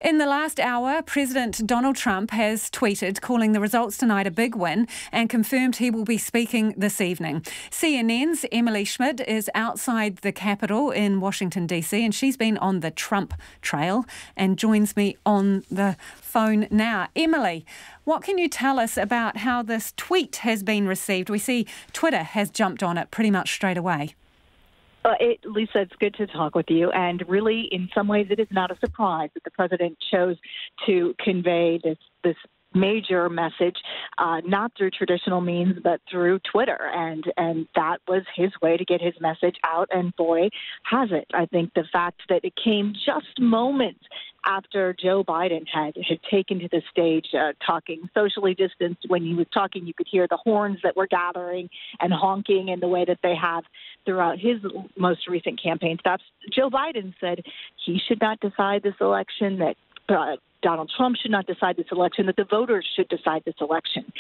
In the last hour, President Donald Trump has tweeted calling the results tonight a big win and confirmed he will be speaking this evening. CNN's Emily Schmidt is outside the Capitol in Washington, D.C., and she's been on the Trump trail and joins me on the phone now. Emily, what can you tell us about how this tweet has been received? We see Twitter has jumped on it pretty much straight away. Lisa, it's good to talk with you. And really, in some ways, it is not a surprise that the president chose to convey this major message, not through traditional means, but through Twitter. And that was his way to get his message out. And boy, has it. I think the fact that it came just moments after Joe Biden had taken to the stage talking socially distanced. When he was talking, you could hear the horns that were gathering and honking in the way that they have throughout his most recent campaign stops. Joe Biden said he should not decide this election, that Donald Trump should not decide this election, that the voters should decide this election.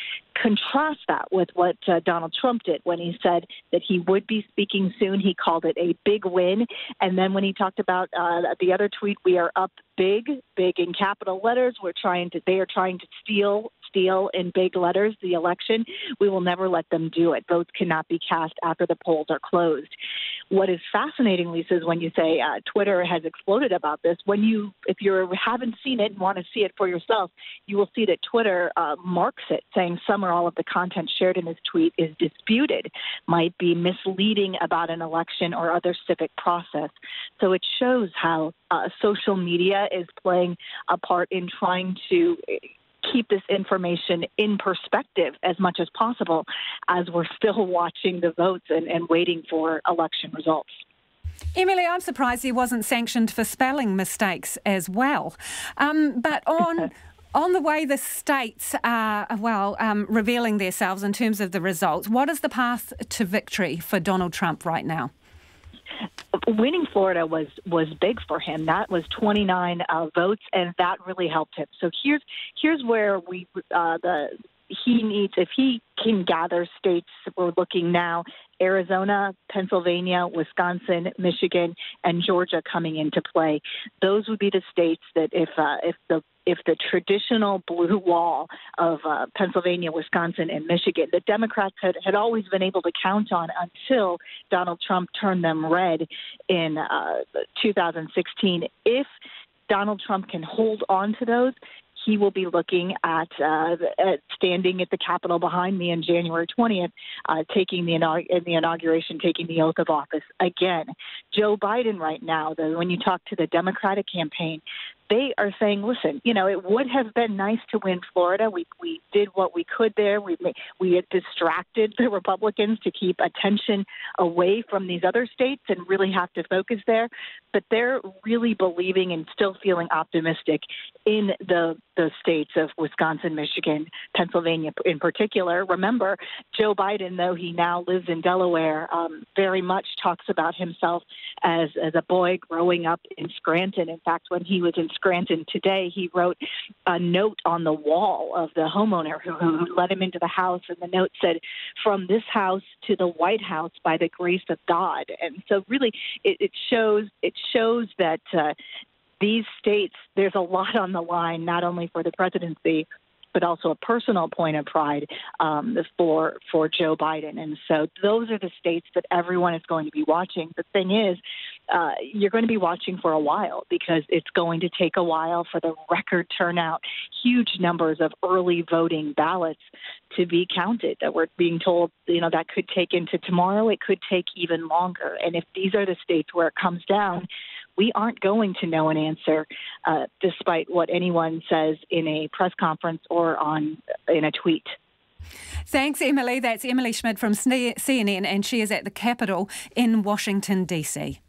Contrast that with what Donald Trump did when he said that he would be speaking soon. He called it a big win. And then when he talked about the other tweet, we are up big in capital letters. They are trying to steal in big letters the election. We will never let them do it. Votes cannot be cast after the polls are closed. What is fascinating, Lisa, is when you say Twitter has exploded about this. If you haven't seen it and want to see it for yourself, you will see that Twitter marks it, saying some or all of the content shared in his tweet is disputed, might be misleading about an election or other civic process. So it shows how social media is playing a part in trying to keep this information in perspective as much as possible as we're still watching the votes and waiting for election results. Emily, I'm surprised he wasn't sanctioned for spelling mistakes as well. But on the way the states are, revealing themselves in terms of the results, what is the path to victory for Donald Trump right now? Winning Florida was big for him. That was 29 votes, and that really helped him. So here's where he needs, if he can gather states. We're looking now: Arizona, Pennsylvania, Wisconsin, Michigan, and Georgia coming into play. Those would be the states that if the traditional blue wall of Pennsylvania, Wisconsin, and Michigan, the Democrats had always been able to count on until Donald Trump turned them red in 2016. If Donald Trump can hold on to those, he will be looking at standing at the Capitol behind me on January 20th, taking the inauguration, taking the oath of office again. Joe Biden right now, though, when you talk to the Democratic campaign, they are saying, listen, it would have been nice to win Florida. We did what we could there. We had distracted the Republicans to keep attention away from these other states and really have to focus there. But they're really believing and still feeling optimistic in the states of Wisconsin, Michigan, Pennsylvania in particular. Remember, Joe Biden, though he now lives in Delaware, very much talks about himself as a boy growing up in Scranton. In fact, when he was in Scranton today, he wrote a note on the wall of the homeowner who let him into the house, and the note said, "From this house to the White House by the grace of God." And so really it shows that these states, there's a lot on the line, not only for the presidency, but also a personal point of pride for Joe Biden. And so those are the states that everyone is going to be watching. The thing is, you're going to be watching for a while because it's going to take a while for the record turnout, huge numbers of early voting ballots to be counted. That we're being told, that could take into tomorrow. It could take even longer. And if these are the states where it comes down, we aren't going to know an answer, despite what anyone says in a press conference or in a tweet. Thanks, Emily. That's Emily Schmidt from CNN, and she is at the Capitol in Washington, D.C.